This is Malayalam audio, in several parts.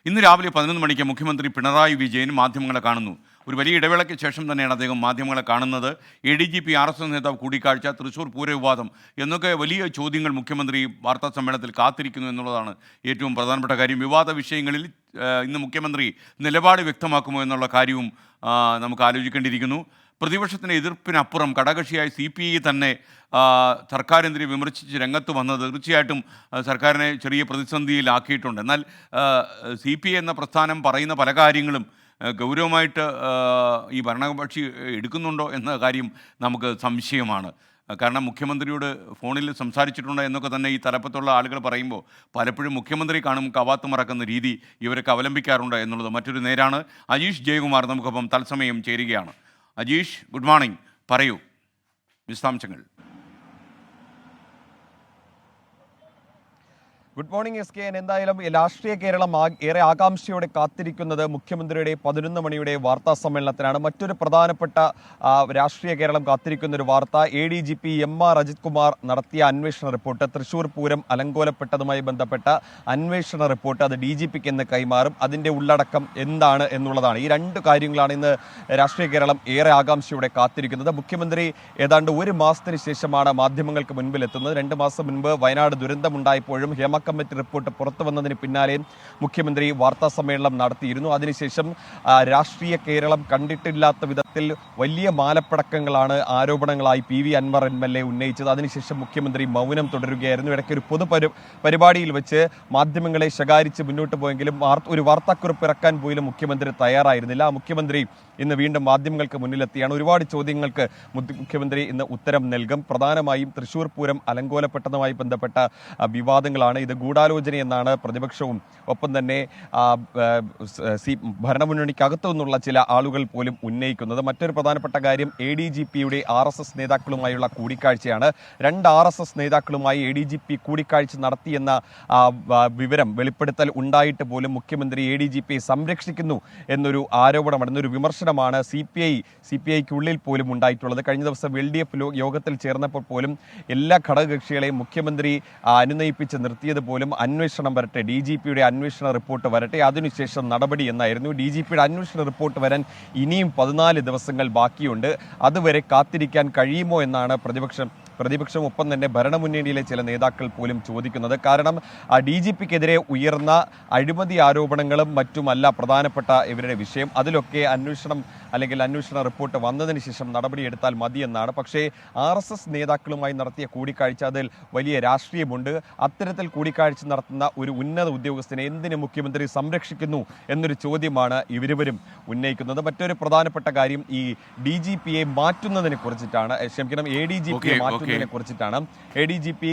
ഇന്ന് രാവിലെ 11 മണിക്ക് മുഖ്യമന്ത്രി പിണറായി വിജയൻ മാധ്യമങ്ങളെ കാണുന്നു. ഒരു വലിയ ഇടവേളയ്ക്ക് ശേഷം തന്നെയാണ് അദ്ദേഹം മാധ്യമങ്ങളെ കാണുന്നത്. ADGP RSS നേതാവ് കൂടിക്കാഴ്ച, തൃശൂർ പൂരവിവാദം എന്നൊക്കെ വലിയ ചോദ്യങ്ങൾ മുഖ്യമന്ത്രി വാർത്താ സമ്മേളനത്തിൽ കാത്തിരിക്കുന്നു എന്നുള്ളതാണ് ഏറ്റവും പ്രധാനപ്പെട്ട കാര്യം. വിവാദ വിഷയങ്ങളിൽ ഇന്ന് മുഖ്യമന്ത്രി നിലപാട് വ്യക്തമാക്കുമോ എന്നുള്ള കാര്യവും നമുക്ക് ആലോചിക്കേണ്ടിയിരിക്കുന്നു. പ്രതിപക്ഷത്തിൻ്റെ എതിർപ്പിനപ്പുറം ഘടകകക്ഷിയായ CPI തന്നെ സർക്കാരിനെതിരെ വിമർശിച്ച് രംഗത്ത് വന്നത് തീർച്ചയായിട്ടും സർക്കാരിനെ ചെറിയ പ്രതിസന്ധിയിലാക്കിയിട്ടുണ്ട്. എന്നാൽ CPI എന്ന പ്രസ്ഥാനം പറയുന്ന പല കാര്യങ്ങളും ഗൗരവമായിട്ട് ഈ ഭരണകക്ഷി എടുക്കുന്നുണ്ടോ എന്ന കാര്യം നമുക്ക് സംശയമാണ്. കാരണം മുഖ്യമന്ത്രിയോട് ഫോണിൽ സംസാരിച്ചിട്ടുണ്ട് എന്നൊക്കെ തന്നെ ഈ തലപ്പത്തുള്ള ആളുകൾ പറയുമ്പോൾ പലപ്പോഴും മുഖ്യമന്ത്രി കാണും കവാത്ത് മറക്കുന്ന രീതി ഇവരൊക്കെ അവലംബിക്കാറുണ്ട് എന്നുള്ളത് മറ്റൊരു നേരാണ്. അജീഷ് ജയകുമാർ നമുക്കൊപ്പം തത്സമയം ചേരുകയാണ്. Ajeesh, good morning. പറയൂ വിശദാംശങ്ങൾ. Good morning SKN. എന്തായാലും രാഷ്ട്രീയ കേരളം ഏറെ ആകാംക്ഷയോടെ കാത്തിരിക്കുന്നത് മുഖ്യമന്ത്രിയുടെ 11 മണിയുടെ വാർത്താ സമ്മേളനത്തിനാണ്. മറ്റൊരു പ്രധാനപ്പെട്ട രാഷ്ട്രീയ കേരളം കാത്തിരിക്കുന്ന ഒരു വാർത്ത, ADGP MR അജിത് കുമാർ നടത്തിയ അന്വേഷണ റിപ്പോർട്ട്, തൃശൂർ പൂരം അലങ്കോലപ്പെട്ടതുമായി ബന്ധപ്പെട്ട അന്വേഷണ റിപ്പോർട്ട് അത് DGPക്ക് എന്ന് കൈമാറും. അതിൻ്റെ ഉള്ളടക്കം എന്താണ് എന്നുള്ളതാണ്. ഈ രണ്ട് കാര്യങ്ങളാണ് ഇന്ന് രാഷ്ട്രീയ കേരളം ഏറെ ആകാംക്ഷയോടെ കാത്തിരിക്കുന്നത്. മുഖ്യമന്ത്രി ഏതാണ്ട് ഒരു മാസത്തിന് ശേഷമാണ് മാധ്യമങ്ങൾക്ക് മുൻപിൽ എത്തുന്നത്. 2 മാസം മുൻപ് വയനാട് ദുരന്തമുണ്ടായപ്പോഴും ഹേമ കമ്മിറ്റി റിപ്പോർട്ട് പുറത്തു വന്നതിന് പിന്നാലെ മുഖ്യമന്ത്രി വാർത്താ സമ്മേളനം നടത്തിയിരുന്നു. അതിനുശേഷം രാഷ്ട്രീയ കേരളം കണ്ടിട്ടില്ലാത്ത വിധത്തിൽ വലിയ മാലപ്പടക്കങ്ങളാണ് ആരോപണങ്ങളായി PV അൻവർ MLA ഉന്നയിച്ചത്. അതിനുശേഷം മുഖ്യമന്ത്രി മൗനം തുടരുകയായിരുന്നു. ഇടയ്ക്ക് ഒരു പരിപാടിയിൽ വെച്ച് മാധ്യമങ്ങളെ ശകാരിച്ച് മുന്നോട്ട് പോയെങ്കിലും ഒരു വാർത്താക്കുറിപ്പ് ഇറക്കാൻ പോലും മുഖ്യമന്ത്രി തയ്യാറായിരുന്നില്ല. മുഖ്യമന്ത്രി ഇന്ന് വീണ്ടും മാധ്യമങ്ങൾക്ക് മുന്നിലെത്തിയാണ്. ഒരുപാട് ചോദ്യങ്ങൾക്ക് മുഖ്യമന്ത്രി ഇന്ന് ഉത്തരം നൽകും. പ്രധാനമായും തൃശൂർ പൂരം അലങ്കോലപ്പെട്ടതുമായി ബന്ധപ്പെട്ട വിവാദങ്ങളാണ്. ഇത് ഗൂഢാലോചന എന്നാണ് പ്രതിപക്ഷവും ഒപ്പം തന്നെ ഭരണമുന്നണിക്കകത്തു നിന്നുള്ള ചില ആളുകൾ പോലും ഉന്നയിക്കുന്നത്. മറ്റൊരു പ്രധാനപ്പെട്ട കാര്യം ADGPയുടെ RSS നേതാക്കളുമായുള്ള കൂടിക്കാഴ്ചയാണ്. 2 RSS നേതാക്കളുമായി ADGP കൂടിക്കാഴ്ച നടത്തിയെന്ന വിവരം വെളിപ്പെടുത്തൽ ഉണ്ടായിട്ട് പോലും മുഖ്യമന്ത്രി ADGPയെ സംരക്ഷിക്കുന്നു എന്നൊരു ആരോപണമാണ്, എന്നൊരു വിമർശനമാണ് CPIക്കുള്ളിൽ പോലും ഉണ്ടായിട്ടുള്ളത്. കഴിഞ്ഞ ദിവസം LDF യോഗത്തിൽ ചേർന്നപ്പോൾ പോലും എല്ലാ ഘടകകക്ഷികളെയും മുഖ്യമന്ത്രി അനുനയിപ്പിച്ച് നിർത്തിയത് പോലും അന്വേഷണം വരട്ടെ, DGPയുടെ അന്വേഷണ റിപ്പോർട്ട് വരട്ടെ, അതിനുശേഷം നടപടി എന്നായിരുന്നു. DGPയുടെ അന്വേഷണ റിപ്പോർട്ട് വരാൻ ഇനിയും 14 ദിവസങ്ങൾ ബാക്കിയുണ്ട്. അതുവരെ കാത്തിരിക്കാൻ കഴിയുമോ എന്നാണ് പ്രതിപക്ഷം ഒപ്പം തന്നെ ഭരണമുന്നണിയിലെ ചില നേതാക്കൾ പോലും ചോദിക്കുന്നത്. കാരണം DGPക്കെതിരെ ഉയർന്ന അഴിമതി ആരോപണങ്ങളും മറ്റുമല്ല പ്രധാനപ്പെട്ട ഇവരുടെ വിഷയം. അതിലൊക്കെ അന്വേഷണ റിപ്പോർട്ട് വന്നതിന് ശേഷം നടപടിയെടുത്താൽ മതിയെന്നാണ്. പക്ഷേ RSS നേതാക്കളുമായി നടത്തിയ കൂടിക്കാഴ്ച, അതിൽ വലിയ രാഷ്ട്രീയമുണ്ട്. അത്തരത്തിൽ കൂടിക്കാഴ്ച നടത്തുന്ന ഒരു ഉന്നത ഉദ്യോഗസ്ഥനെ എന്തിന് മുഖ്യമന്ത്രി സംരക്ഷിക്കുന്നു എന്നൊരു ചോദ്യമാണ് ഇവരും ഉന്നയിക്കുന്നത്. മറ്റൊരു പ്രധാനപ്പെട്ട കാര്യം ഈ DGPയെ മാറ്റുന്നതിനെ കുറിച്ചിട്ടാണ്, ADGPയെ മാറ്റുന്നതിനെ കുറിച്ചിട്ടാണ്. ADGP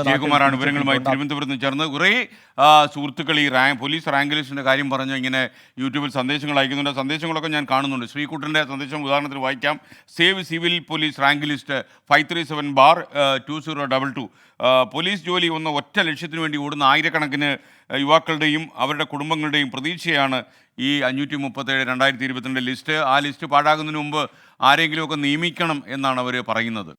ജയകുമാറാണ് വിവരങ്ങളുമായി തിരുവനന്തപുരത്ത് നിന്ന് ചേർന്ന്. കുറേ സുഹൃത്തുക്കൾ ഈ പോലീസ് റാങ്ക് ലിസ്റ്റിൻ്റെ കാര്യം പറഞ്ഞ് ഇങ്ങനെ യൂട്യൂബിൽ സന്ദേശങ്ങൾ അയക്കുന്നുണ്ട്. സന്ദേശങ്ങളൊക്കെ ഞാൻ കാണുന്നുണ്ട്. ശ്രീകുട്ടൻ്റെ സന്ദേശം ഉദാഹരണത്തിന് വായിക്കാം. Save civil police rank list 537/2022. Police ജോലി എന്ന ഒറ്റ ലക്ഷ്യത്തിന് വേണ്ടി ഓടുന്ന ആയിരക്കണക്കിന് യുവാക്കളുടെയും അവരുടെ കുടുംബങ്ങളുടെയും പ്രതീക്ഷയാണ് ഈ 537/2022 ലിസ്റ്റ്. ആ ലിസ്റ്റ് പാഴാകുന്നതിന് മുമ്പ് ആരെങ്കിലുമൊക്കെ നിയമിക്കണം എന്നാണ് അവർ പറയുന്നത്.